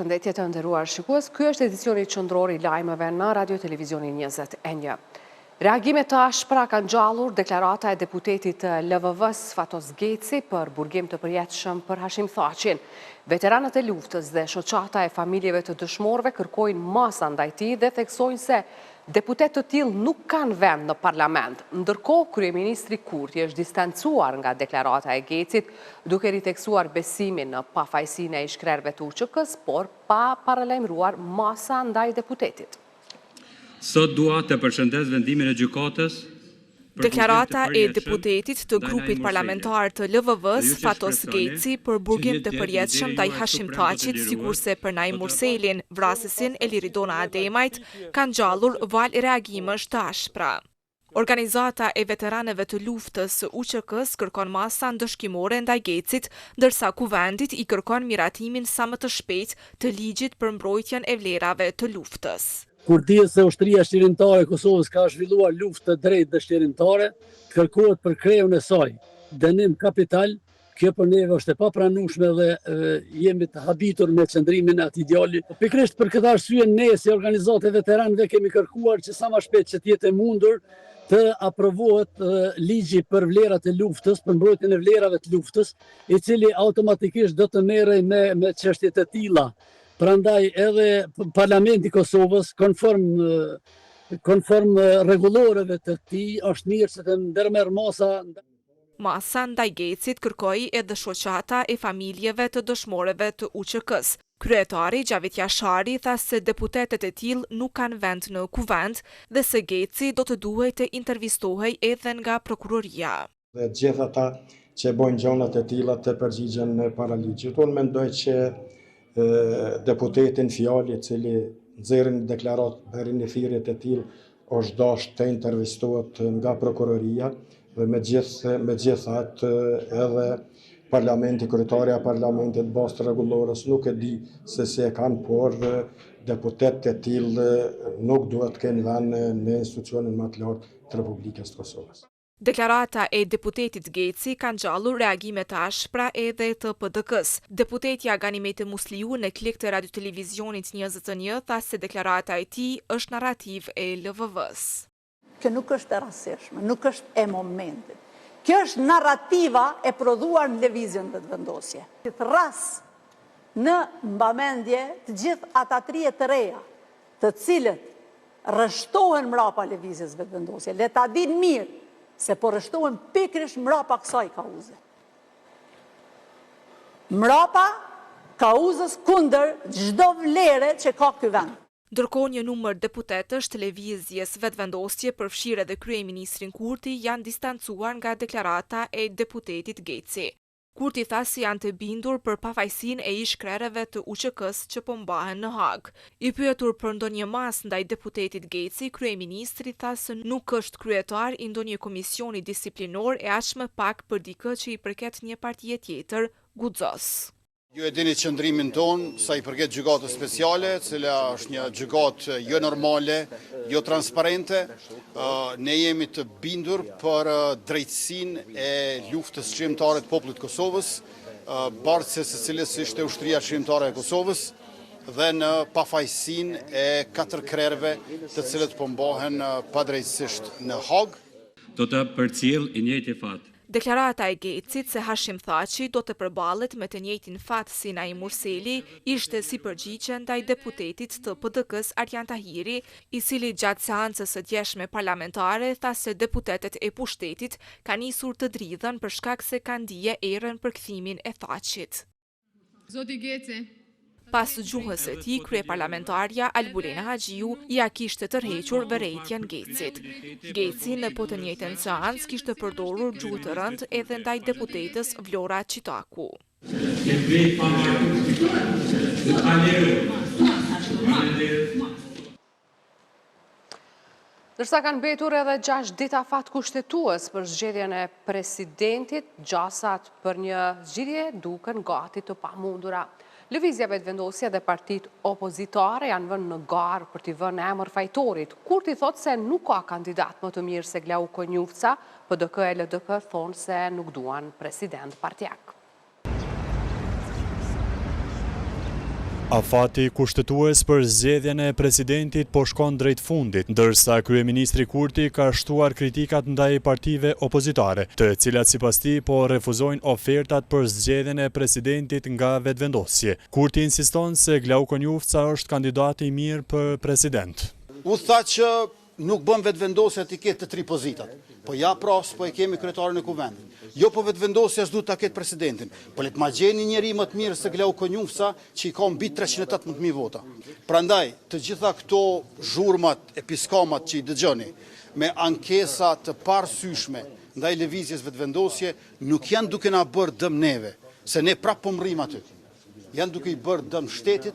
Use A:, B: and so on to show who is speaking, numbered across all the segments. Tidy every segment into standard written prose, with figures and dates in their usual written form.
A: Përshëndetje të nderuar shikues, ky është edicioni qendror i lajmeve në Radio Televizionin 21. Reagimet të ashpra kanë ngjallur deklarata e deputetit të LVV-s Fatos Geci për burgim të përjetshëm për Hashim Thaqin. Veteranët e luftës dhe shoqata e familjeve të dëshmorëve kërkojnë masa ndaj tij dhe theksojnë se deputet të tillë nuk kanë vend në parlament. Ndërkohë, kryeministri Kurti është distancuar nga deklarata e Gecit, duke riteksuar besimin në pafajësinë e ish-krerëve të UÇK-s, por pa paralajmëruar masa ndaj deputetit.
B: Sot dua të përshëndes vendimin e gjykatës.
C: Deklarata e deputetit të grupit parlamentar të LVV-s Fatos Geci për burgim të përjetshëm ndaj Hashim Thaqit, sikurse për Naim Murselin, vrasësin e Liridona Ademajt, kanë ngjallur val reagimesh të ashpra. Organizata e veteranëve të luftës UÇK-s kërkon masa ndëshkimore ndaj Gecit, ndërsa kuvendit i kërkon miratimin sa më të shpejt të ligjit për mbrojtjen e vlerave të luftës.
D: Kur dihet se ushtria shqirimtare e Kosovës ka zhvilluar luftë të drejtë dhe shqirimtare, kërkohet për krejun e saj dënim kapital. Kjo për neve është e papranueshme dhe jemi të habitur me qëndrimin e atij djali. Pikërisht për këtë arsye ne si organizatë e veteranëve kemi kërkuar që sa më shpejt që të jetë e mundur të aprovohet ligji për vlerat e luftës, për mbrojtjen e vlerave të luftës, i cili automatikisht do të merrej me çështjet e tilla. Prandaj edhe Parlamenti i Kosovës, konform rregulloreve të tij, është mirë se të ndërmerr masa.
C: Masa ndaj Gecit kërkoi edhe shoqata e familjeve të dëshmorëve të UÇK-s. Kryetari Gjavit Jashari tha se deputetet e tillë nuk kanë vend në kuvend dhe se Geci do të duhej të intervistohej edhe nga prokuroria.
E: Dhe gjithë ata që bojnë gjonat e tilla të përgjigjen para ligjit. Unë mendoj që deputetin fjali i cili nxjerrin deklarat për rinefirjet e tillë është dashur të intervistohet nga prokuroria dhe megjithatë edhe parlamenti, kryetaria e parlamentit bazë rregullores nuk e di se si e kanë, por deputetë e tillë nuk duhet të kenë vend në institucionin më të lartë të Republikës së Kosovës.
C: Deklarata e deputetit Geci kanë ngjallur reagime të ashpra edhe të PDK-s. Deputetja Ganimete Musliu në klik të Radio Televizionit 21 tha se deklarata e tij është narrativ e LVV-s.
F: Kjo nuk është e rastishme, nuk është e momentit. Kjo është narrativa e prodhuar në lëvizjen vetëvendosje. Të rast në mbamendje të gjithë ata 3 të reja, të cilët rreshtohen mbrapa lëvizjes vetëvendosje. Le ta dinë mirë se po rreshtohen pikërisht mbrapa kësaj kauze. Mbrapa kauzës kundër çdo vlere që ka ky vend.
C: Ndërkohë një numër deputetësh të lëvizjes vetëvendosje, përfshirë edhe kryeministrin Kurti, janë distancuar nga deklarata e deputetit Geci. Kurti tha se janë të bindur për pafajësinë e ish-krerëve të UÇK-s që po mbahen në Hag. I pyetur për ndonjë mas ndaj deputetit Geci, kryeministri tha se nuk është kryetar i ndonjë komisioni disiplinor e aq më pak për dikë që i përket një partie tjetër, guxos.
G: Ju e dini qëndrimin tonë sa i përket gjykatës speciale, cila është një gjykatë jo normale, jo transparente. Ne jemi të bindur për drejtësinë e luftës çmimtare të popullit të Kosovës, bartëse së cilës ishte ushtria çmimtare e Kosovës, dhe në pafajësinë e 4 krerëve të cilët po mbahen padrejtësisht në Hag.
B: Do të përcjell i njëjti fat.
C: Deklarata e Gecit se Hashim Thaçi do të përballet me të njëjtin fat si Naim Murseli ishte si përgjigje ndaj deputetit të PDK-s Arjan Tahiri, i cili gjatë seancës së djeshme parlamentare tha se deputetet e pushtetit kanë nisur të dridhen për shkak se kanë dije erën për kthimin e Thaqit.
H: Zoti Geci.
C: Pas gjuhës së tij, kryeparlamentarja Albulena Haxhiu ja kishte tërhequr vërejtjen Gecit. Geci në po të njëjtën seancë kishte përdorur gjuhë të rëndë edhe ndaj deputetës Vlora Çitaku.
A: Ndërsa kanë mbetur edhe 6 dita fat kushtetues për zgjedhjen e presidentit, gjasat për një zgjidhje duken gati të pamundura. Lëvizja vetëvendosje dhe partitë opozitare janë vënë në garë për t'i vënë emër fajtorit. Kurti thot se nuk ka kandidat më të mirë se Glau Konjufca, PDK e LDK thonë se nuk duan president partijak.
I: Afati kushtetues për zgjedhjen e presidentit po shkon drejt fundit, ndërsa kryeministri Kurti ka shtuar kritikat ndaj partive opozitare, të cilat sipas tij po refuzojnë ofertat për zgjedhjen e presidentit nga vetvendosje. Kurti insiston se Glauko Njufca është kandidati i mirë për president.
G: U tha që nuk bën vetvendosje ti ketë të 3 pozitat. Po ja pras, po e kemi kryetarin e kuvendit. Jo po vetvendosja s'du ta ketë presidentin. Po le të ma gjeni njeri më të mirë se Glauko Njufca që i ka mbi 318.000 vota. Prandaj, të gjitha këto zhurmat e piskamat që i dëgjoni, me ankesa të parësyshme ndaj lëvizjes vetvendosje, nuk janë duke na bërë dëm neve, se ne prapë po mrrim aty. Janë duke i bërë dëm shtetit,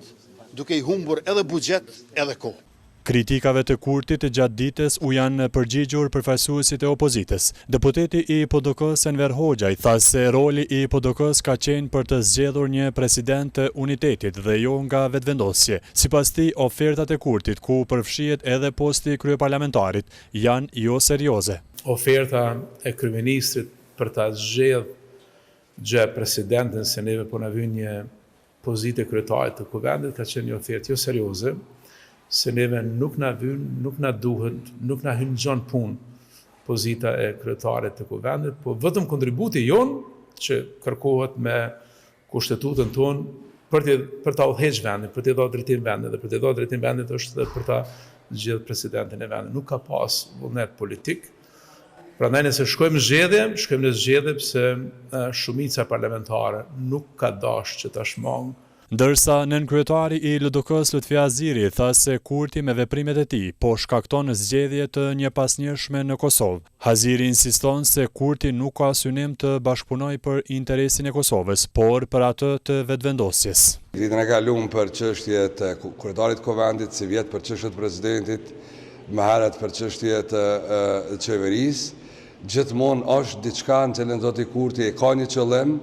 G: duke i humbur edhe buxhet edhe kohë.
I: Kritikave të Kurtit gjatë ditës u janë përgjigjur përfaqësuesit e opozitës. Deputeti i PDK-s Enver Hoxha tha se roli i PDK-s ka qenë për të zgjedhur një president të unitetit dhe jo nga vetvendosje. Sipas tij, ofertat e Kurtit, ku përfshihet edhe posti kryeparlamentarit, janë jo serioze.
J: Oferta e kryeministrit për ta zgjedhur presidentin se neve po na vjen një pozitë kryetarit të kuvendit ka qenë një ofertë jo serioze. Se neve nuk na vyn, nuk na duhet, nuk na hyn gjon punë pozita e kryetarit të kuvendit, po vetëm kontributi jon që kërkohet me kushtetutën tonë për ta udhëhequr vendin, për të dhënë drejtim vendit dhe për të dhënë drejtim vendit është edhe për ta zgjedhur presidentin e vendit. Nuk ka pas vullnet politik. Prandaj nëse shkojmë në zgjedhje pse shumica parlamentare nuk ka dashur që ta shmangë.
I: Ndërsa nënkryetari i LDK-s Lutfi Aziri tha se Kurti me veprimet e tij po shkakton zgjedhje të njëpasnjëshme në Kosovë. Aziri insiston se Kurti nuk ka synim të bashkëpunojë për interesin e Kosovës, por për atë të vetvendosjes.
K: Ditën e kaluar për çështjet e kryetarit të kuvendit, si vjet për çështjet e presidentit, më herët për çështjet e qeverisë, gjithmonë është diçka në cilën zoti Kurti ka një qëllim,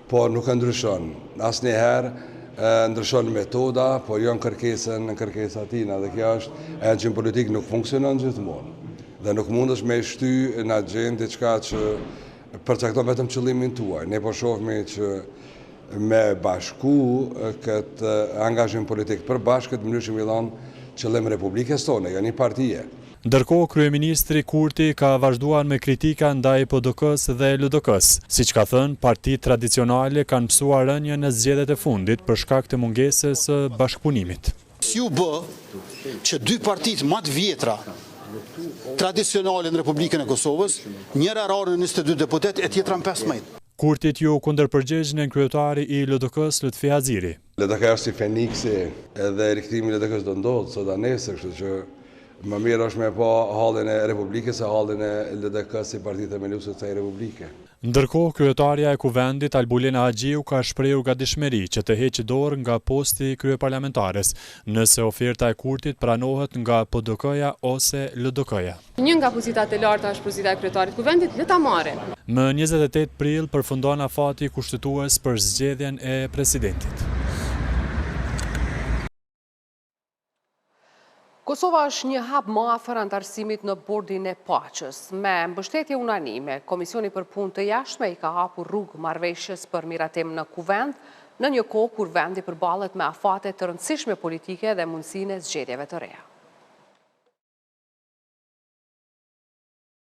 K: por nuk e ndryshon. Asnjëherë ndryshon metoda, por jo në kërkesa tina, dhe kjo është e që në politikë nuk funksionon gjithmonë. Dhe nuk mundesh me shty në agjendë diçka që përcakton vetëm qëllimin tuaj. Ne po shohmi që me bashku këtë angazhim politik për bashkët mënyrë që millon qëllim Republikës tonë, jo një partije.
I: Ndërkohë, kryeministri Kurti ka vazhduar me kritika ndaj PDK-s dhe LDK-s. Siç ka thënë, partitë tradicionale kanë mësuar rënje në zgjedhjet e fundit për shkak të mungesës së bashkëpunimit.
G: Si u bë që 2 partitë më të vjetra tradicionale në Republikën e Kosovës, njëra rarë në 22 deputet e tjetra në 15.
I: Kurtit ju kundërpërgjegj nënkryetari i LDK-s Lutfi Aziri.
K: LDK është si Feniksi edhe rikthimi i LDK-s do ndodhë sot nesër, kështu që më mirë është me pa hallin e Republikës se hallin e LDK-s si partitë themeluese të kësaj Republike.
I: Ndërkohë, kryetaria e kuvendit Albulena Haxhiu ka shprehur gatishmëri që të heqë dorë nga posti kryeparlamentares, nëse oferta e Kurtit pranohet nga PDK-ja ose LDK-ja.
H: Një nga pozitat e larta është pozita e kryetarit kuvendit, le ta marrin.
I: Më 28 prill përfundon afati kushtetues për zgjedhjen e presidentit.
A: Kosova është një hap më afër antarësimit në Bordin e Paqes. Me mbështetje unanime, Komisioni për Punë të Jashtme i ka hapur rrugë marrëveshjes për miratim në kuvend, në një kohë kur vendi përballet me afate të rëndësishme politike dhe mundësinë e zgjedhjeve të reja.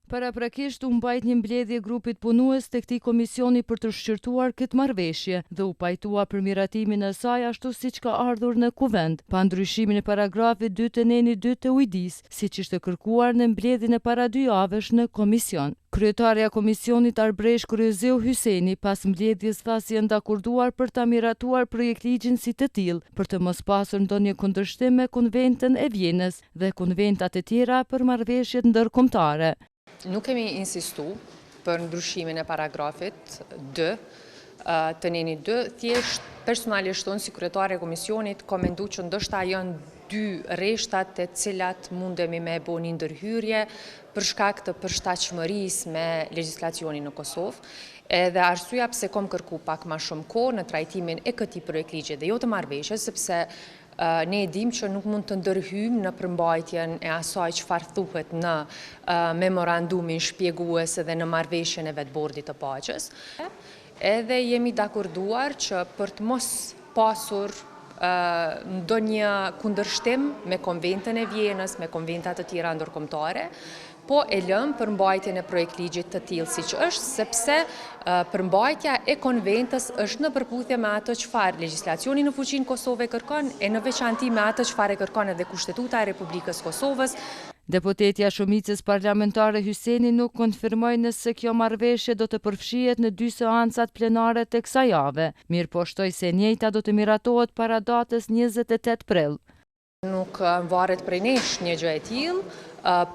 L: Paraprakisht u mbajt një mbledhje grupit punues të këtij komisioni për të shqyrtuar këtë marrëveshje dhe u pajtua për miratimin e saj ashtu siç ka ardhur në kuvend, pa ndryshimin e paragrafit 2 të neni 2 të ujdis, siç ishte kërkuar në mbledhjen e para 2 javësh në komision. Kryetarja komisionit Arbresh Kryezeu Hyseni pas mbledhjes tha se janë dakorduar për ta miratuar projektligjin si të tillë, për të mos pasur ndonjë kundërshtim me Konventën e Vjenës dhe konventat e tjera për marrëveshjet ndërkombëtare.
M: Nuk kemi insistu për ndryshimin e paragrafit 2 të neni 2, thjesht personalisht unë si kryetare e komisionit ka mendu që ndoshta janë 2 rreshtat të cilat mundemi me bo një ndërhyrje për shkak të përshtatshmërisë me legjislacionin në Kosovë. Edhe arsyeja pse kom kërku pak më shumë kohë në trajtimin e këtij projektligji dhe jo të marrëveshjes, sepse ne e dim që nuk mund të ndërhyjmë në përmbajtjen e asaj çfarë thuhet në memorandumin shpjegues dhe në marrëveshjen e vetë Bordit të Paqes. Edhe jemi dakorduar që për të mos pasur ndonjë kundërshtim me Konventën e Vjenës, me konventat të tjera ndërkombëtare, po e lëm përmbajtjen e projektligjit të tillë siç është, sepse përmbajtja e konventës është në përputhje me atë çfarë legjislacioni në fuqinë Kosove kërkon e në veçanti me atë çfarë kërkon edhe Kushtetuta e Republikës Kosovës.
L: Deputetja shumicës parlamentare Hyseni nuk konfirmoi nëse kjo marrëveshje do të përfshihet në 2 seancat plenare të kësaj jave. Mirë po shtoi se e njëjta do të miratohet para datës 28 prill.
M: Nuk varet prej nesh një gjë e tillë,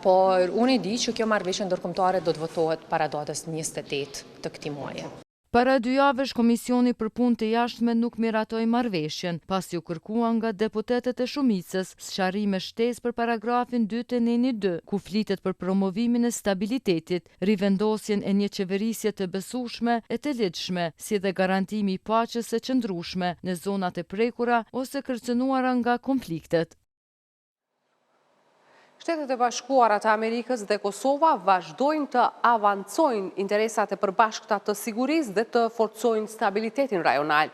M: por unë e di që kjo marrëveshje ndërkombëtare do të votohet para datës 28 të këtij muaji.
L: Para 2 javësh Komisioni për Punë të Jashtme nuk miratoi marrëveshjen, pasi u kërkua nga deputetët e shumicës sqarrime shtesë për paragrafin 2 ku flitet për promovimin e stabilitetit, rivendosjen e një qeverisje të besueshme e të ligjshme, si dhe garantimi i paqes së qëndrueshme në zonat e prekura ose kërcënuara nga konfliktet.
A: Shtetet e Bashkuara të Amerikës dhe Kosova vazhdojnë të avancojnë interesat e përbashkëta të sigurisë dhe të forcojnë stabilitetin rajonal.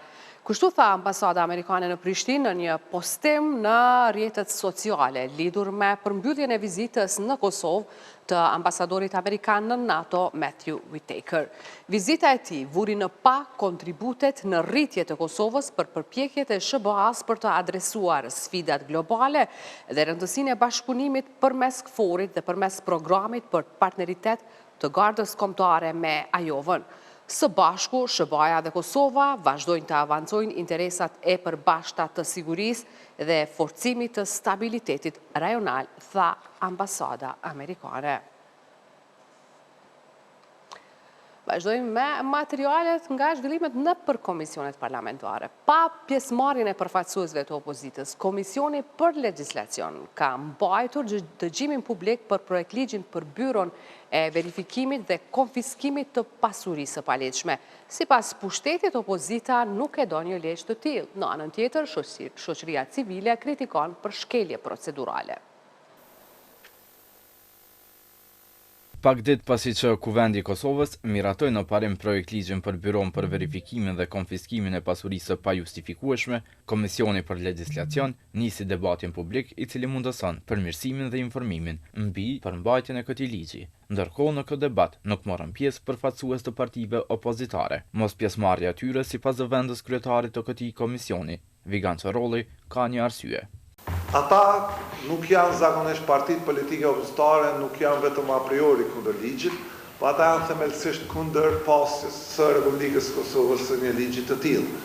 A: Kështu tha ambasada amerikane në Prishtinë në një postim në rrjetet sociale lidhur me përmbylljen e vizitës në Kosovë të ambasadorit amerikan në NATO Matthew Whitaker. Vizita e tij vuri në pa kontributet në rritje të Kosovës për përpjekjet e SBA-s për të adresuar sfidat globale dhe rëndësinë e bashkëpunimit përmes KFOR-it dhe përmes programit për partneritet të Gardës Kombëtare me Ajovën. Së bashku, SBA-ja dhe Kosova vazhdojnë të avancojnë interesat e përbashkëta të sigurisë dhe forcimit të stabilitetit rajonal, tha ambasada amerikane. Vazhdojmë me materialet nga zhvillimet në për komisionet parlamentare. Pa pjesëmarrjen e përfaqësuesve të opozitës, Komisioni për Legjislacion ka mbajtur dëgjimin publik për projektligjin për byron e verifikimit dhe konfiskimit të pasurisë së paligjshme. Sipas pushtetit, opozita nuk e do një ligj të tillë. Në anën tjetër, shoqëria civile kritikon për shkelje procedurale.
N: Pak ditë pasi që Kuvendi i Kosovës miratoi në parim projektligjin për byron për verifikimin dhe konfiskimin e pasurisë së pajustifikueshme, Komisioni për Legjislacion nisi debatin publik i cili mundëson përmirësimin dhe informimin mbi përmbajtjen e këtij ligji. Ndërkohë në këtë debat nuk morën pjesë përfaqësues të partive opozitare. Mos pjesëmarrja e tyre sipas zëvendës kryetarit të këtij komisioni, Vigan Çorolli, ka një arsye.
O: Ata nuk janë zakonisht partitë politike opozitare, nuk janë vetëm a priori kundër ligjit, po ata janë themelësisht kundër pasjes së Republikës Kosovës së një ligji të tillë.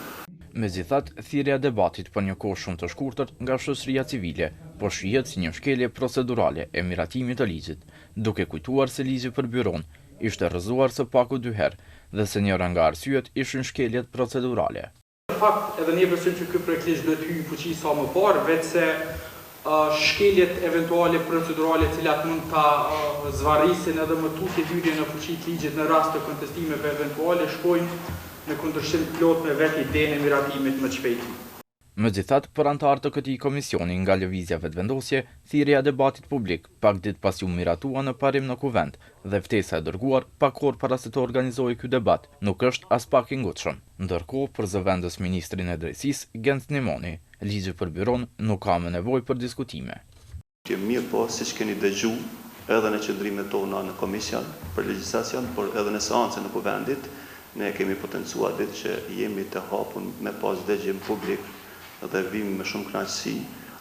N: Megjithatë, thirrja e debatit për një kohë shumë të shkurtër nga shoqëria civile, po shihet si një shkelje procedurale e miratimit të ligjit, duke kujtuar se ligji për byron ishte rrëzuar së paku 2 herë dhe se njëra nga arsyet ishin shkeljet procedurale.
P: Në fakt, edhe ne besojmë që ky projektligj duhet hyjë në fuqi sa më parë, vetëse shkeljet eventuale procedurale të cilat mund ta zvarrisin edhe më tutje hyrjen në fuqi të ligjit në rast të kontestimeve eventuale shkojnë në kundërshtim plot me vetë idenë e miratimit më të shpejtë.
N: Megjithatë, për anëtarë të këtij komisioni nga lëvizja vetëvendosje, thirrja e debatit publik pak ditë pasi u miratua në parim në Kuvend dhe ftesa e dërguar pak orë para se të organizojë ky debat, nuk është as pak i ngutshëm. Ndërkohë, për zëvendës ministrin e Drejtësisë, Genc Nimoni, ligji për byron nuk ka më nevojë për diskutime.
Q: Mirë po, siç keni dëgjuar edhe në qëndrimet tona në komision për legjislacion, por edhe në seancën e Kuvendit, ne kemi potencuar ditë që jemi të hapur me pas dëgjim publik dhe vim me shumë kënaqësi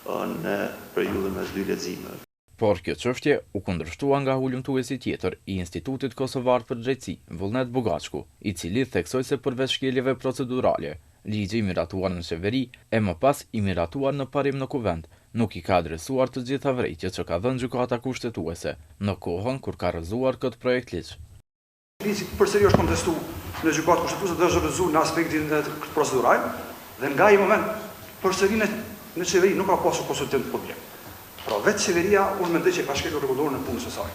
Q: në periudhën mes 2 leximeve.
N: Por kjo çështje u kundërshtua nga hulumtuesi tjetër i Institutit Kosovar për Drejtësi, Vullnet Bugaçku, i cili theksoi se përveç shkeljeve procedurale, ligji i miratuar në qeveri e më pas i miratuar në parim në Kuvend, nuk i ka adresuar të gjitha vërejtjet që ka dhënë gjykata kushtetuese në kohën kur ka rrëzuar këtë projekt ligj.
R: Ligji përsëri është kontestuar në gjykatë kushtetuese dhe është rrëzuar në aspektin procedural dhe nga ai moment përsëri në qeveri nuk ka pasur konsultim publik. Pra vetë qeveria unë mendoj që ka shkelur rregullorin e punës së saj,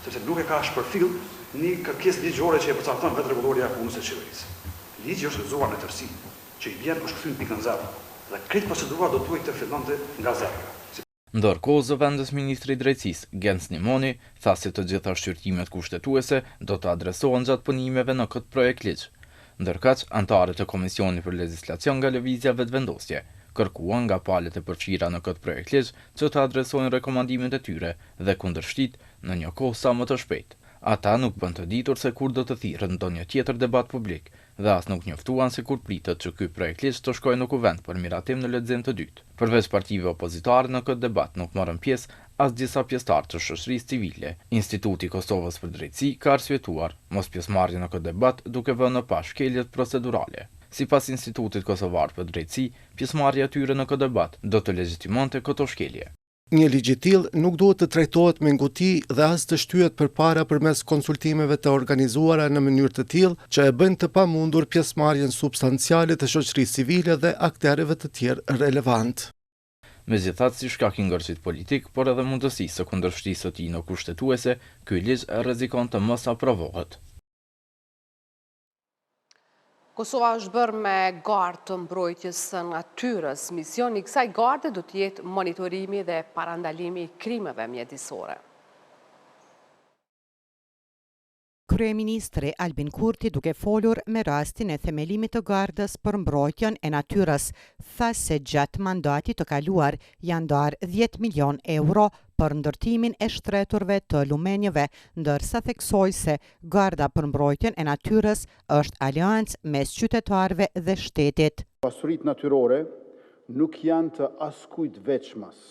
R: sepse nuk e ka shpërfill një kërkesë ligjore që e përcakton vetë rregulloria e punës së qeverisë. Ligji është rrëzuar në tërësi, që i vjen është kthyer pikën zero, dhe këtë procedura do duhet të fillonte nga zero.
N: Ndërkohë, zëvendës ministri i Drejtësisë, Genc Nimoni, tha se të gjitha shqyrtimet kushtetuese do të adresohen gjatë punimeve në këtë projekt ligj. Ndërkaq, anëtarët e Komisionit për Legjislacion nga lëvizja vetëvendosje kërkuan nga palët e përfshira në këtë projekt ligj që të adresojnë rekomandimet e tyre dhe kundërshtit në një kohë sa më të shpejtë. Ata nuk bën të ditur se kur do të thirrët ndonjë tjetër debat publik dhe as nuk njoftuan se kur pritet që ky projekt ligj të shkojë në kuvend për miratim në lexim të dytë. Përveç partive opozitare në këtë debat nuk morën pjesë as disa pjesëtarë të shoqërisë civile. Instituti i Kosovës për Drejtësi ka arsyetuar mos pjesëmarrjen në këtë debat duke vënë në pash shkeljet procedurale. Sipas Institutit Kosovar për Drejtësi, pjesëmarrja e tyre në këtë debat do të legjitimonte këto shkelje.
S: Një ligj i tillë nuk duhet të trajtohet me nguti dhe as të shtyhet përpara përmes konsultimeve të organizuara në mënyrë të tillë që e bëjnë të pamundur pjesëmarrjen substanciale të shoqërisë civile dhe aktorëve të tjerë relevant.
N: Megjithatë, si shkak i ngërçit politik, por edhe mundësisë së kundërshtisë së tij në kushtetuese, ky ligj rrezikon të mos aprovohet.
A: Kosova është bërë me gardë të mbrojtjes së natyrës. Misioni i kësaj garde do të jetë monitorimi dhe parandalimi i krimeve mjedisore.
T: Kryeministri Albin Kurti, duke folur me rastin e themelimit të gardës për mbrojtjen e natyrës, tha se gjatë mandatit të kaluar janë ndarë 10 milion euro për ndërtimin e shtreturve të lumenjeve, ndërsa theksoi se garda për mbrojtjen e natyrës është aleancë mes qytetarëve dhe shtetit.
U: Pasuritë natyrore nuk janë të askujt veçmas,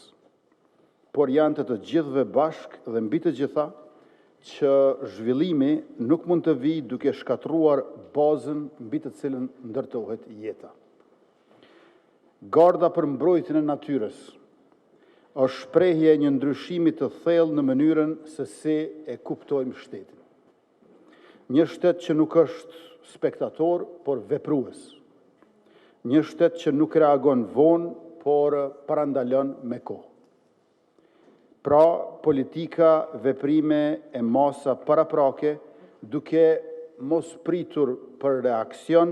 U: por janë të gjithëve bashk dhe mbi të gjitha që zhvillimi nuk mund të vijë duke shkatruar bazën mbi të cilën ndërtohet jeta. Garda për mbrojtjen e natyrës është shprehje e një ndryshimi të thellë në mënyrën se si e kuptojmë shtetin. Një shtet që nuk është spektator, por veprues. Një shtet që nuk reagon vonë, por parandalon me kohë. Pra, politika, veprime e masa paraprake, duke mos pritur për reakcion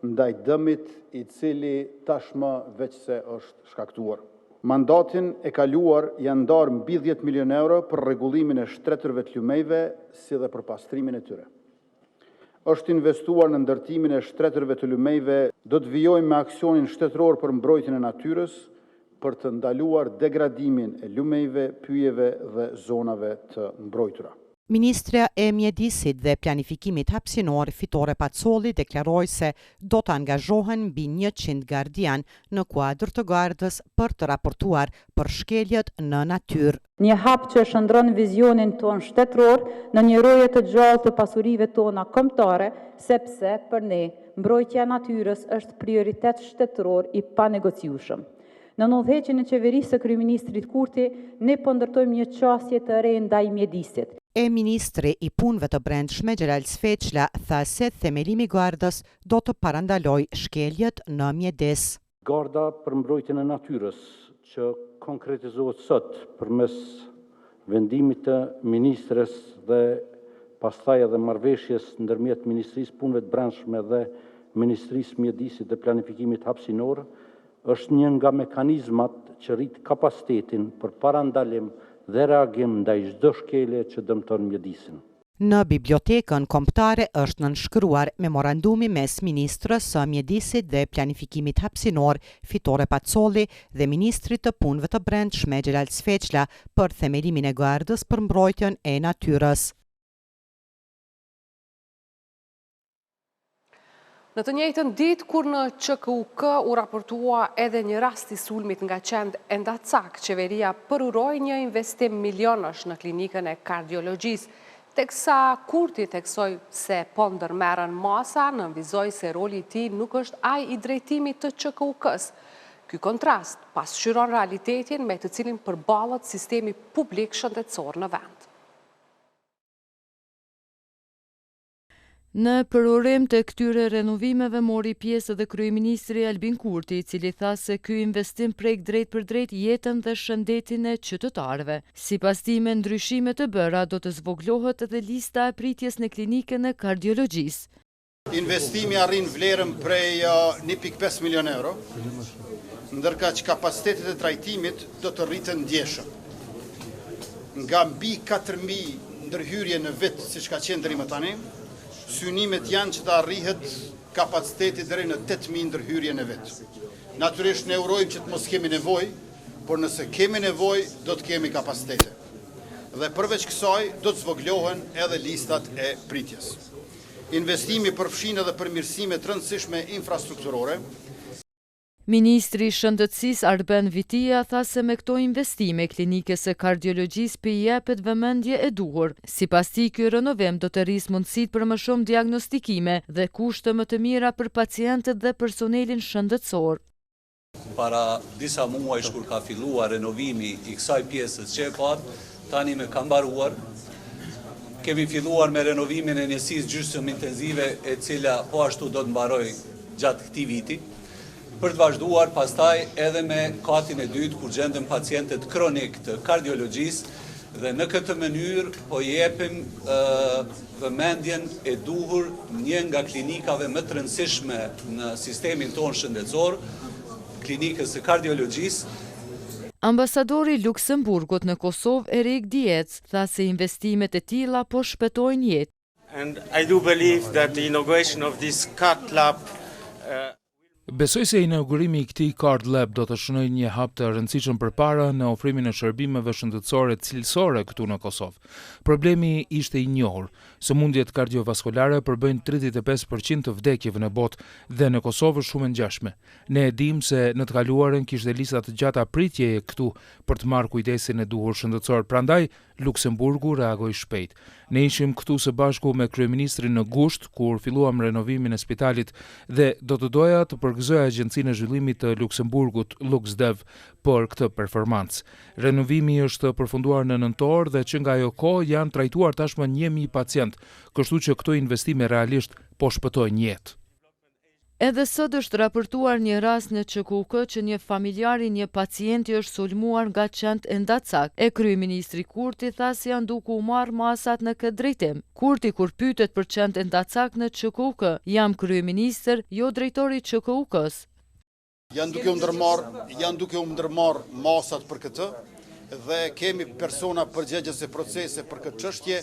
U: ndaj dëmit i cili tashmë veçse është shkaktuar. Mandatin e kaluar janë ndarë mbi 10 milion euro për rregullimin e shtretërve të lumejve, si dhe për pastrimin e tyre. Është investuar në ndërtimin e shtretërve të lumejve, do të vijojmë me aksionin shtetëror për mbrojtjen e natyrës, për të ndaluar degradimin e lumejve, pyjeve dhe zonave të mbrojtura.
T: Ministrja e Mjedisit dhe Planifikimit Hapësinor Fitore Pacolli deklaroi se do të angazhohen mbi 100 gardian në kuadër të gardës për të raportuar për shkeljet në natyrë.
V: Një hap që shndron vizionin ton shtetëror në një roje të gjallë të pasurive tona kombëtare, sepse për ne mbrojtja e natyrës është prioritet shtetëror i panegociueshëm. Në udhëheqjen e qeverisë së kryeministrit Kurti, ne po ndërtojmë një qasje të re ndaj mjedisit.
T: Ministri i Punëve të Brendshme Xhelal Sfeçla tha se themelimi i gardës do të parandalojë shkeljet në mjedis.
D: Garda për mbrojtjen e natyrës që konkretizohet sot përmes vendimit të ministres dhe pastaj edhe marrëveshjes ndërmjet Ministrisë Punëve të Brendshme dhe Ministrisë Mjedisit dhe Planifikimit Hapësinor është një nga mekanizmat që rrit kapacitetin për parandalim dhe reagim ndaj çdo shkelje që dëmton mjedisin.
T: Në bibliotekën kombëtare është nënshkruar memorandumi mes Ministrës së Mjedisit dhe Planifikimit Hapësinor Fitore Pacolli dhe Ministrit të Punëve të Brendshme Xhelal Sfeçla për themelimin e gardës për mbrojtjen e natyrës.
A: Në të njëjtën ditë, kur në QKUK u raportua edhe një rast i sulmit nga qend Endacak, qeveria përuroi një investim milionësh në klinikën e kardiologjisë, teksa Kurti theksoi se po ndërmerren masa, nënvizoi se roli i tij nuk është ai i drejtimit të QKUK-s. Ky kontrast pasqyron realitetin me të cilin përballet sistemi publik shëndetësor në vend.
L: Në përurim të këtyre renovimeve mori pjesë edhe kryeministri Albin Kurti, i cili tha se ky investim prek drejt për drejt jetën dhe shëndetin e qytetarëve. Sipas tij, me ndryshime të bëra do të zvoglohet edhe lista e pritjes në klinikën e kardiologjisë.
G: Investimi arrin vlerën prej 1.5 milion euro, ndërka që kapacitetet e trajtimit do të rritën ndjeshëm. Nga mbi 4.000 ndërhyrje në vit, siç ka qenë deri më tani, synimet janë që të arrihet kapaciteti deri në 8.000 ndërhyrjen e vetë. Natyrisht ne urojmë që të mos kemi nevojë, por nëse kemi nevojë, do të kemi kapacitete. Dhe përveç kësaj, do të zvoglohen edhe listat e pritjes. Investimi përfshin edhe përmirësime të rëndësishme infrastrukturore.
L: Ministri i Shëndetësisë Arben Vitia tha se me këto investime klinikës së kardiologjisë pi jepet vëmendje e duhur. Sipas tij, ky renovim do të rrisë mundësitë për më shumë diagnostikime dhe kushte më të mira për pacientët dhe personelin shëndetësor.
E: Para disa muajsh kur ka filluar renovimi i kësaj pjesës qepat, tani me ka mbaruar. Kemi filluar me renovimin e njësisë gjysmë intenzive e cila po ashtu do të mbaroj gjatë këtij viti. Për të vazhduar pastaj edhe me katin e dytë kur gjendëm pacientët kronik të kardiologjisë dhe në këtë mënyrë po jepim vëmendjen e duhur një nga klinikave më të rëndësishme në sistemin tonë shëndetësor, klinikës së kardiologjisë.
L: Ambasadori i Luksemburgut në Kosovë, Erik Diec, tha se investimet e tilla po shpëtojnë jetë.
F: And I do believe that the inauguration of this cath lab
J: Besoj se inaugurimi i këtij Card Lab do të shënojë një hap të rëndësishëm përpara në ofrimin e shërbimeve shëndetësore cilësore këtu në Kosovë. Problemi ishte i njohur. Sëmundjet kardiovaskulare përbëjnë 35% të vdekjeve në botë dhe në Kosovë shumë e ngjashme. Ne e dim se në të kaluarën kishte lista të gjata pritjeje këtu për të marrë kujdesin e duhur shëndetësor. Prandaj Luksemburgu reagoi shpejt. Ne ishim këtu së bashku me kryeministrin në gusht kur filluam renovimin e spitalit dhe do të doja të përgëzoja Agjencinë e Zhvillimit të Luksemburgut Luxdev për këtë performancë. Renovimi është përfunduar në nëntor dhe që nga ajo kohë janë trajtuar tashmë 1.000 pacient, kështu që këto investime realisht po shpëtojnë jetë.
L: Edhe sot është raportuar një rast në ÇKUK që një familjar i një pacienti është sulmuar nga qend e Ndacak. E kryeministri Kurti tha se janë duke u marrë masat në këtë drejtim. Kurti kur pyetet për qend e Ndacak në ÇKUK, jam kryeministër, jo drejtori i ÇKUK-s.
G: Janë duke u ndërmarr masat për këtë dhe kemi persona përgjegjës e procese për këtë çështje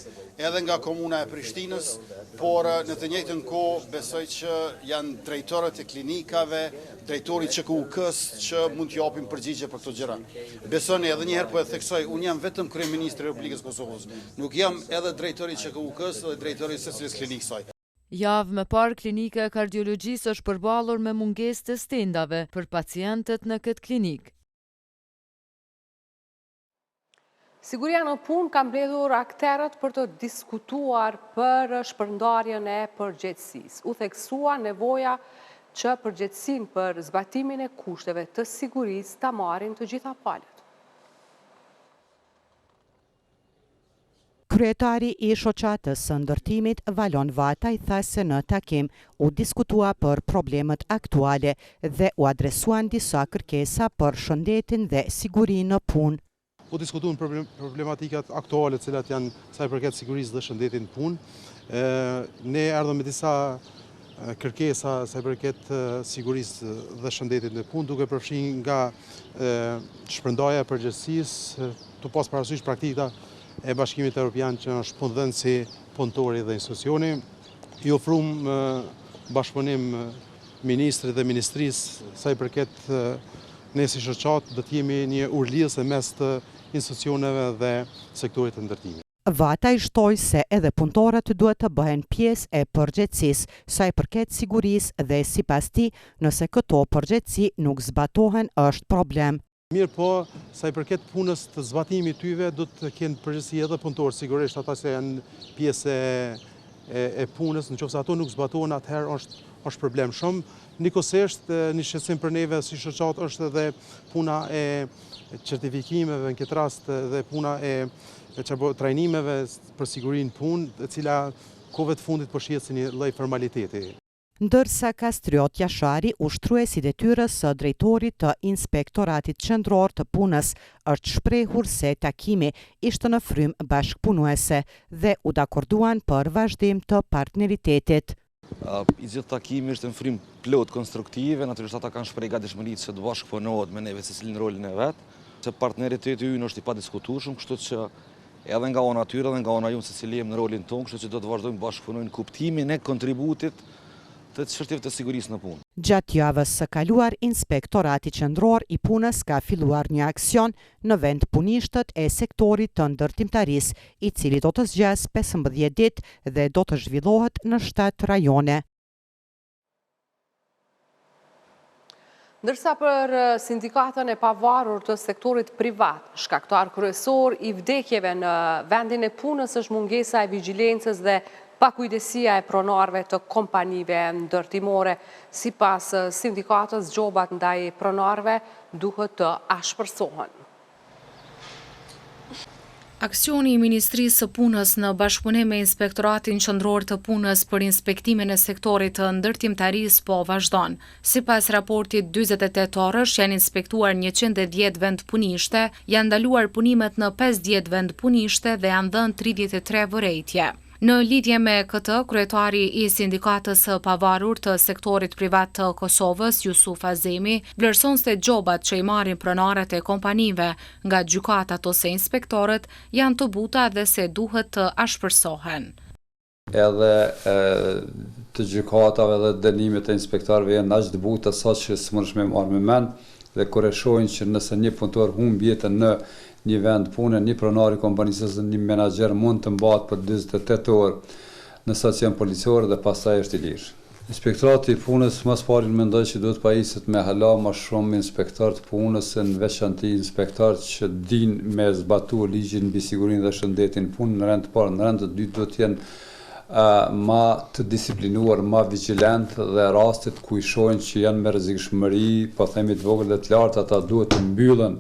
G: edhe nga komuna e Prishtinës, por në të njëjtën kohë besoj që janë drejtorët e klinikave, drejtori i ÇKUK-s që mund të japin përgjigje për këto gjëra. Besoni edhe një herë po e theksoj, unë jam vetëm kryeministri i Republikës Kosovës. Nuk jam edhe drejtori i ÇKUK-s dhe drejtori i secilës klinikë saj.
L: Javë më parë, klinika e kardiologjisë është përballur me mungesë të stendave për pacientët në këtë klinikë.
A: Siguria në punë ka mbledhur akterët për të diskutuar për shpërndarjen e përgjegjësisë. U theksua nevoja që përgjegjësinë për zbatimin e kushteve të sigurisë ta marrin të gjitha palët.
T: Kryetari i shoqatës së ndërtimit Valon Vataj tha se në takim u diskutua për problemet aktuale dhe u adresuan disa kërkesa për shëndetin dhe sigurinë në punë.
W: U diskutuan problematikat aktuale cilat janë sa i përket sigurisë dhe shëndetit në punë. Ne erdhëm me disa kërkesa sa i përket sigurisë dhe shëndetit në punë, duke përfshirë nga shpërndarja e përgjegjësisë, të pas parasysh praktika e Bashkimit Evropian që është punëdhënësi, punëtori dhe institucioni. I ofrum bashkëpunim ministrit dhe ministrisë sa i përket ne si shoqat do të jemi një urliese mes të institucioneve dhe sektorit të ndërtimit.
T: Vataj shtoi se edhe punëtorët duhet të bëhen pjesë e përgjegjësisë sa i përket sigurisë dhe sipas tij, nëse këto përgjegjësi nuk zbatohen është problem.
W: Mirë po, sa i përket punës të zbatimit tyve, do të kenë përgjegjësi edhe punëtorë, sigurisht ata që janë pjesë e punës, nëse ato nuk zbatohen, atëherë është problem shumë. Nikosisht, një shqetësim për neve si shoqat është edhe puna e certifikimeve, në këtë rast dhe puna e trajnimeve për sigurinë punë, e cila kohëve të fundit po shihet si një lloj formaliteti.
T: Ndërsa Kastriot Jashari, ushtruesi i detyrës së drejtorit të Inspektoratit Qendror të Punës, është shprehur se takimi ishte në frym bashkëpunuese dhe u dakorduan për vazhdim të partneritetit.
X: I gjithë takimi është në frym plot konstruktive, natyrisht ata kanë shprehur gatishmërinë se të bashkëpunohet me neve secilin rolin e vet, se partneriteti ynë është i padiskutueshëm, kështu që edhe nga ana tyre dhe nga ana jonë secili jemi në rolin tonë, kështu që do të vazhdojmë bashkëpunojmë në kuptimin e kontributit të çështjeve të sigurisë në punë.
T: Gjatë javës së kaluar, Inspektorati Qendror i Punës ka filluar një aksion në vend punishtët e sektorit të ndërtimtarisë, i cili do të zgjas 15 ditë dhe do të zhvillohet në 7 rajone.
A: Ndërsa për sindikatën e pavarur të sektorit privat, shkaktar kryesor i vdekjeve në vendin e punës është mungesa e vigjilencës dhe pakujdesia e pronarëve të kompanive ndërtimore. Sipas sindikatës, gjobat ndaj pronarëve duhet të ashpërsohen.
B: Aksioni i Ministrisë së Punës në bashkëpunim me Inspektoratin Qendror të Punës për inspektimin e sektorit të ndërtimtarisë po vazhdon. Sipas raportit 48 orësh janë inspektuar 110 vend punishte, janë ndaluar punimet në 50 vend punishte dhe janë dhënë 33 vërejtje. Në lidhje me këtë, kryetari i sindikatës së pavarur të sektorit privat të Kosovës, Jusuf Azemi, vlerëson se gjobat që i marrin pronarët e kompanive nga gjykatat ose inspektorët janë të buta dhe se duhet të ashpërsohen.
C: Edhe të gjykatave dhe dënimet e inspektorëve janë aq të buta sa që s'mundesh me marrë me mend, dhe kur e shohin që nëse një punëtor humb jetën në një vend pune, një pronar i kompanisë ose një menaxher mund të mbahet për 48 orë në stacion policor dhe pastaj është i lirë. Inspektorati i punës mas pari mendoj që duhet pajiset me hala më shumë inspektor të punës, në veçanti inspektor që din me zbatu ligjin mbi sigurinë dhe shëndetin punë. Në rend të parë, në rend të dytë duhet të jenë ma të disiplinuar, ma vigilent, dhe rastet ku i shohin që janë me rrezikshmëri, po themi të vogël dhe të lartë, ata duhet të mbyllen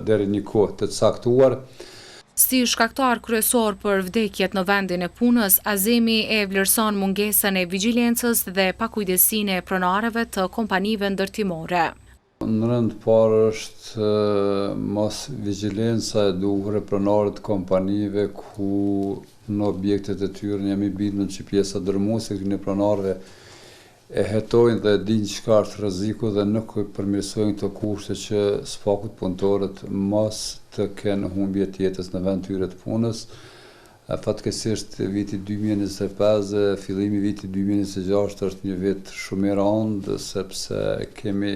C: deri një kohë të caktuar.
B: Si shkaktar kryesor për vdekjet në vendin e punës, Azemi e vlerëson mungesën e vigjilencës dhe pakujdesinë e pronarëve të kompanive ndërtimore.
C: Në rend të parë është mos vigjilenca e duhur e pronarët të kompanive ku në objektet e tyre jam i bindur që pjesa dërmuese e këtyre pronarëve e hetojnë dhe dinë çka është rreziku dhe nuk përmirësojnë këto kushte që spakut punëtorët mos të kenë humbje të jetës në vend tyre të punës. Fatkeqësisht viti 2025, fillimi viti 2026 është një vit shumë i rëndë sepse kemi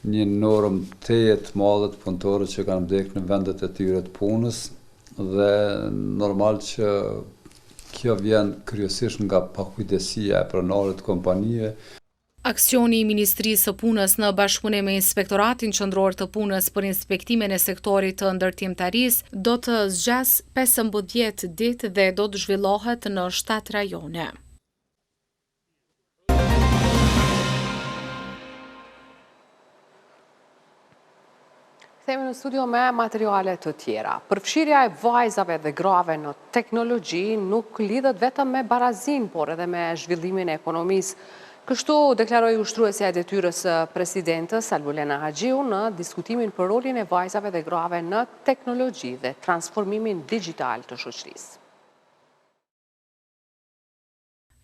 C: një normë të madhe të punëtorëve që kanë vdekur në vendet e tyre të punës, dhe normal që kjo vjen kryesisht nga pakujdesia e pronarëve të kompanive.
B: Aksioni i Ministrisë së Punës në bashkëpunim me Inspektoratin Qendror të Punës për inspektimin e sektorit të ndërtimtarisë do të zgjas 15 ditë dhe do të zhvillohet në 7 rajone.
A: Themi në studio me materiale të tjera. Përfshirja e vajzave dhe grave në teknologji nuk lidhet vetëm me barazin, por edhe me zhvillimin e ekonomisë. Kështu deklaroi ushtruesja e detyrës presidentës Albulena Haxhiu në diskutimin për rolin e vajzave dhe grave në teknologji dhe transformimin digital të shoqërisë.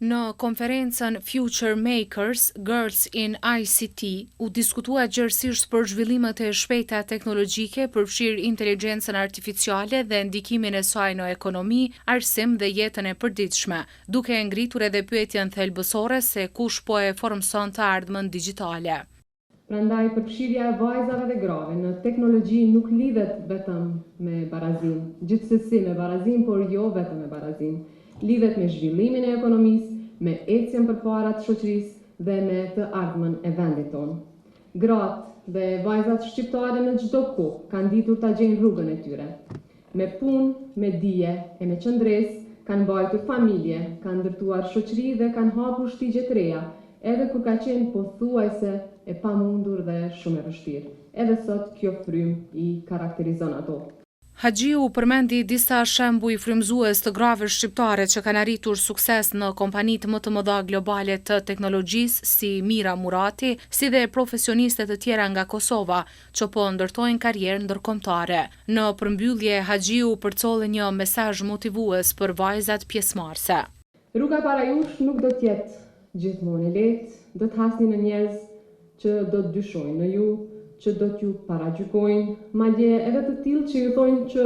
B: Në konferencën Future Makers, Girls in ICT, u diskutua gjërësisht për zhvillimet e shpejta teknologjike, përfshirë inteligjencën artificiale dhe ndikimin e saj në ekonomi, arsim dhe jetën e përditshme, duke ngritur edhe pyetjen thelbësore se kush po e formson të ardhmen digjitale.
H: Prandaj përfshirja e vajzave dhe grave në teknologji nuk lidhet vetëm me barazin, gjithsesi me barazin, por jo vetëm me barazin. Lidhet me zhvillimin e ekonomisë, me ecjen përpara të shoqërisë dhe me të ardhmen e vendit tonë. Gratë dhe vajzat shqiptare në çdo kohë kanë ditur ta gjejnë rrugën e tyre. Me punë, me dije e me qëndresë kanë mbajtur familje, kanë ndërtuar shoqëri dhe kanë hapur shtigje të reja, edhe kur ka qenë pothuajse e pamundur dhe shumë e vështirë. Edhe sot kjo frym i karakterizon ato.
B: Haxhiu përmendi disa shembuj frymëzues të grave shqiptare që kanë arritur sukses në kompanitë më të mëdha globale të teknologjisë si Mira Murati, si dhe profesioniste të tjera nga Kosova, që po ndërtojnë karrierë ndërkombëtare. Në përmbyllje, Haxhiu përcolli një mesazh motivues për vajzat pjesëmarrëse.
H: Rruga para jush nuk do të jetë gjithmonë e lehtë, do të hasni në njerëz që do të dyshojnë në ju, që do t'ju paragjykojnë, madje edhe të tillë që ju thonë që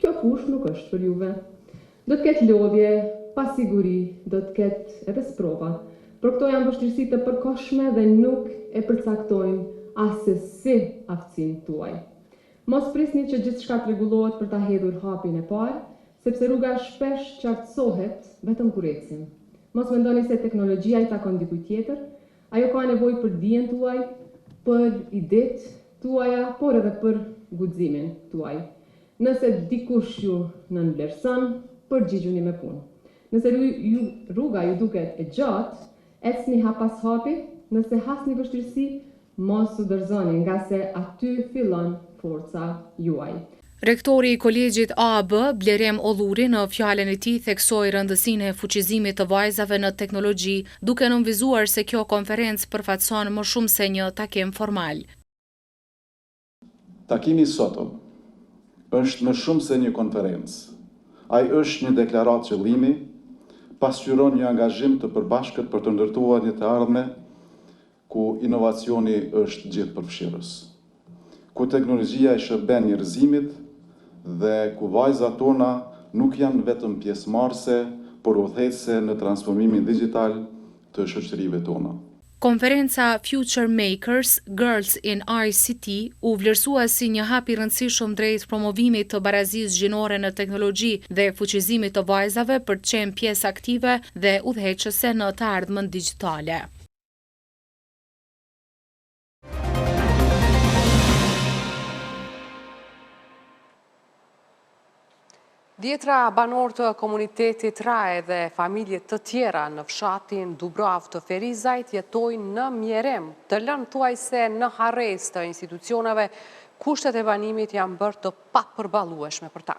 H: kjo fushë nuk është për juve. Do të ketë lodhje, pasiguri, do të ketë edhe sprova, Për këto janë vështirësi të përkohshme dhe nuk e përcaktojnë as se si aftësinë tuaj. Mos prisni që gjithçka të rregullohet për ta hedhur hapin e parë, sepse rruga shpesh qartësohet vetëm kur ecim. Mos mendoni se teknologjia i takon dikujt tjetër, ajo ka nevojë për dijen tuaj, për idetë tuaja, por edhe për guximin tuaj. Nëse dikush ju nënvlerëson, përgjigjuni me punë. Nëse rruga ju duket e gjatë, ecni hap pas hapi, nëse hasni vështirësi, mos u dorëzoni, nga se aty fillon forca juaj.
B: Rektori i Kolegjit AB, Blerem Olluri, në fjalën e tij theksoi rëndësinë e fuqizimit të vajzave në teknologji, duke nënvizuar se kjo konferencë përfaqëson më shumë se një takim formal.
I: Takimi sotëm është më shumë se një konferencë. Ai është një deklaratë qëllimi, pasqyron një angazhim të përbashkët për të ndërtuar një të ardhme ku inovacioni është gjithëpërfshirës, ku teknologjia i shërben njerëzimit dhe ku vajzat tona nuk janë vetëm pjesëmarrëse, por udhëheqëse në transformimin digital të shoqërive tona.
B: Konferenca Future Makers Girls in ICT u vlerësua si një hap i rëndësishëm drejt promovimit të barazisë gjinore në teknologji dhe fuqizimit të vajzave për të qenë pjesë aktive dhe udhëheqëse në të ardhmen digjitale.
A: Dhjetra banor të komunitetit Rae dhe familje të tjera në fshatin Dubrav të Ferizajt jetojnë në mjerem, të lënë thuajse në harres të institucioneve, kushtet e banimit janë bërë të papërballueshme për ta.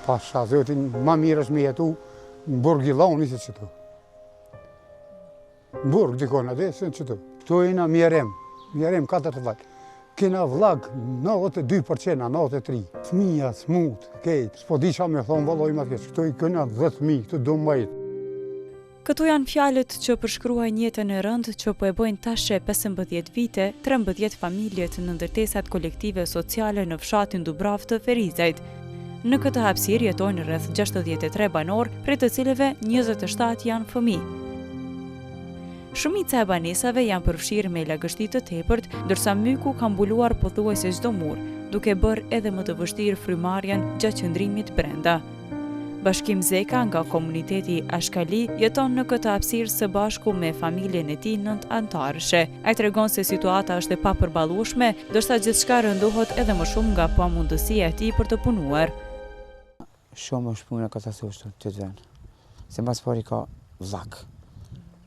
K: Pasha zotin, ma mirë është me jetu në burg i launi se qëtu. Në burg dikon atë se qëtu. Këtu e në mjerem 4 vajtë. Kena vlag 92%, 93%. Fëmija, smut, kejt. S'po di qa me thonë valoj ma keq. Këtu i këna 10.000, këtu do mbajt.
M: Këtu janë fjalët që përshkruajnë jetën e rëndë që po e bojnë tashe 15 vite, 13 familjet në ndërtesat kolektive sociale në fshatin Dubrav të Ferizajt. Në këtë hapësirë jetojnë rreth 63 banor, prej të cilëve 27 janë fëmijë. Shumica e banesave janë përfshirë me lagështi të tepërt, ndërsa myku ka mbuluar pothuajse çdo mur, duke bërë edhe më të vështirë frymarrjen gjatë qëndrimit brenda. Bashkim Zeka nga komuniteti Ashkali jeton në këtë hapësirë së bashku me familjen e tij 9 antarëshe. Ai tregon se situata është e papërballueshme, ndërsa gjithçka rëndohet edhe më shumë nga pamundësia e tij për të punuar.
O: Shumë është puna katastrofale të vend. Se mbas pari ka vllak.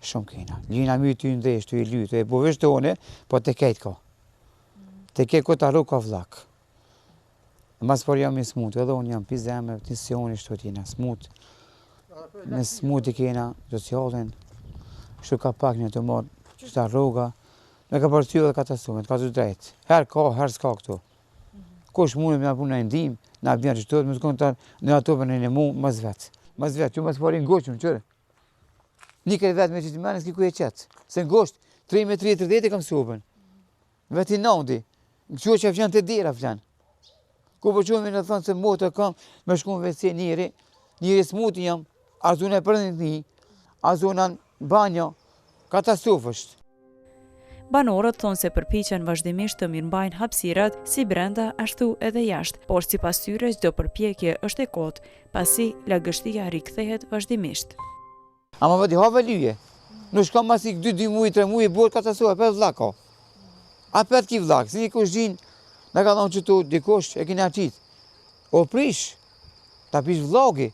O: Shumë kena. Ljina my ty ndesh, ty i lytë, e bovesh të one, po të kejt ka. Të kejt këta rrug ka vllak. Mas por jam i smut, edhe unë jam pizeme, tensioni shtu t'jena smut. Në smut i kena socialen, shtu ka pak një të morë, qëta rruga, me ka përty edhe katastrofe, ka të drejt. Her ka, her s'ka këtu. Kush mune me nga punë në ndim, nga bjerë qëtët, më s'kon të në ato për në mu, mas vetë. Mas vetë, ju mas pari ngoqëm, qërë. Një kërë vetë me që të menë s'ki ku e qëtë. Se ngosht, 3 me 30 e kam supën. Veti nëndi, në që që fjanë të dira fjanë. Ku për qëmi në thonë se motë kam, me shku në vese njëri smuti jam, a zona e përëndin të një, a zona në banjo, katastrofështë.
M: Banorët thonë se përpiqen vazhdimisht të mirëmbajnë hapësirat si brenda ashtu edhe jashtë, por sipas tyre çdo përpjekje është e kotë, pasi lagështia rikthehet vazhdimisht.
O: Ama vëdi hava lyje, nuk shka masi 2 muaj, 3 muaj, bërë katastrofe, 5 vlak ka. A 5 ki vlak, si një kush gjinë, në ka thonë që tu dikush e kina qitë. O prish, ta pish vlagi,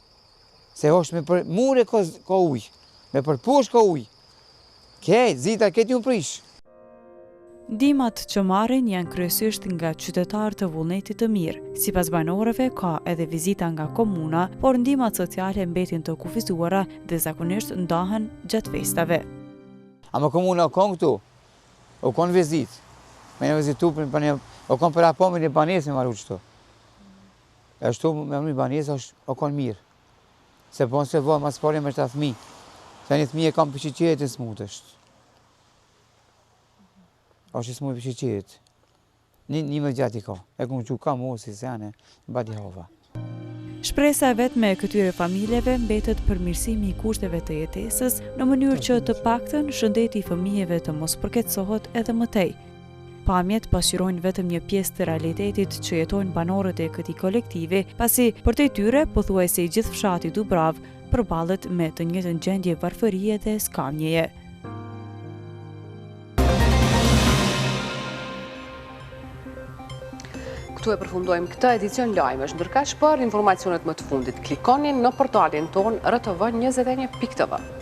O: se është me për mure ka uj, me për posh ka uj. Kej, zita, këtë ju prish.
M: Ndihmat që marrin janë kryesisht nga qytetarë të vullnetit të mirë. Sipas banorëve ka edhe vizita nga komuna, por ndihmat sociale mbetin të kufizuara dhe zakonisht ndahen gjatë festave.
O: Ama komuna o konë këtu, o konë vizit. Me në vizitu, o konë për apomin e banesë me maru qëto. E shtu me maru banesë o konë mirë. Se po nëse vojë mas pari me 7 fëmi. Se një fëmi e kam për qëqejet e smutë është. është i smuj për qëqejet. Një më gjatë i ka. E këmë që ka mosi, se janë, në badi hava.
M: Shpresa e vetme e këtyre familjeve mbetet përmirësimi i kushteve të jetesës në mënyrë që të paktën shëndeti i fëmijëve të mos përkeçohet edhe më tej. Pamjet pasqyrojnë vetëm një pjesë të realitetit që jetojnë banorët e këtij kolektivi, pasi përtej tyre pothuajse i gjithë fshati Dubrav përballet me të njëjtën gjendje varfërie dhe skamjeje.
A: Këtu e përfundojmë këtë edicion lajmesh, ndërkaq për informacionet më të fundit klikoni në portalin ton rtv21.tv.